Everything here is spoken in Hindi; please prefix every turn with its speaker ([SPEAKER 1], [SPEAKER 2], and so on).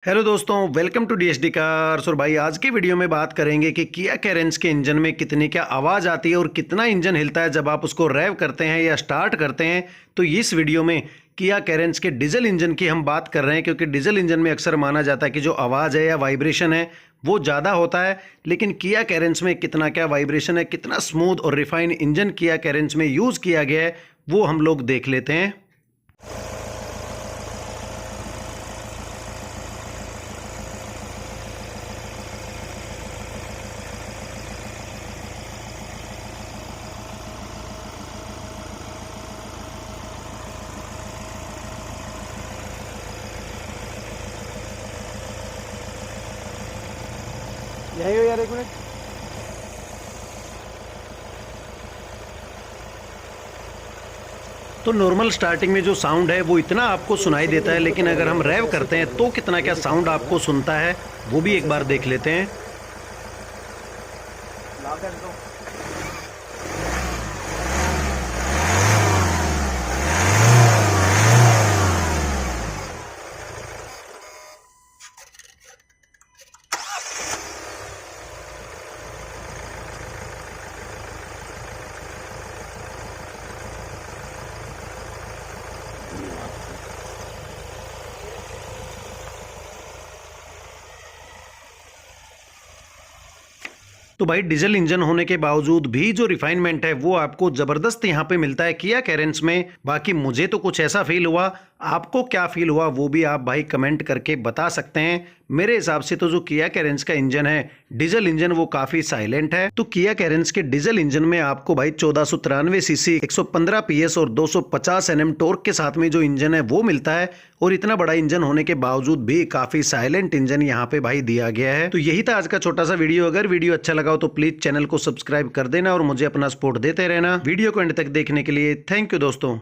[SPEAKER 1] हेलो दोस्तों, वेलकम टू डीएसडी कार्स। और भाई आज की वीडियो में बात करेंगे कि किया कैरेंस के इंजन में कितनी क्या आवाज़ आती है और कितना इंजन हिलता है जब आप उसको रेव करते हैं या स्टार्ट करते हैं। तो इस वीडियो में किया कैरेंस के डीजल इंजन की हम बात कर रहे हैं, क्योंकि डीजल इंजन में अक्सर माना जाता है कि जो आवाज़ है या वाइब्रेशन है वो ज़्यादा होता है। लेकिन किया कैरेंस में कितना क्या वाइब्रेशन है, कितना स्मूथ और रिफाइंड इंजन किया कैरेंस में यूज़ किया गया है, वो हम लोग देख लेते हैं।
[SPEAKER 2] यही हो यार, एक मिनट।
[SPEAKER 1] तो नॉर्मल स्टार्टिंग में जो साउंड है वो इतना आपको सुनाई देता है, लेकिन अगर हम रेव करते हैं तो कितना क्या साउंड आपको सुनता है वो भी एक बार देख लेते हैं।
[SPEAKER 2] ला कर दो।
[SPEAKER 1] तो भाई डीजल इंजन होने के बावजूद भी जो रिफाइनमेंट है वो आपको जबरदस्त यहाँ पे मिलता है किया कैरेंस में। बाकी मुझे तो कुछ ऐसा फील हुआ, आपको क्या फील हुआ वो भी आप भाई कमेंट करके बता सकते हैं। मेरे हिसाब से तो जो किया कैरेंस का इंजन है डीजल इंजन वो काफी साइलेंट है। तो किया कैरेंस के डीजल इंजन में आपको भाई 1493 सीसी 115 पीएस और 250 एनएम टॉर्क के साथ में जो इंजन है वो मिलता है। और इतना बड़ा इंजन होने के बावजूद भी काफी साइलेंट इंजन यहाँ पे भाई दिया गया है। तो यही था आज का छोटा सा वीडियो। अगर वीडियो अच्छा लगा हो तो प्लीज चैनल को सब्सक्राइब कर देना और मुझे अपना सपोर्ट देते रहना। वीडियो को एंड तक देखने के लिए थैंक यू दोस्तों।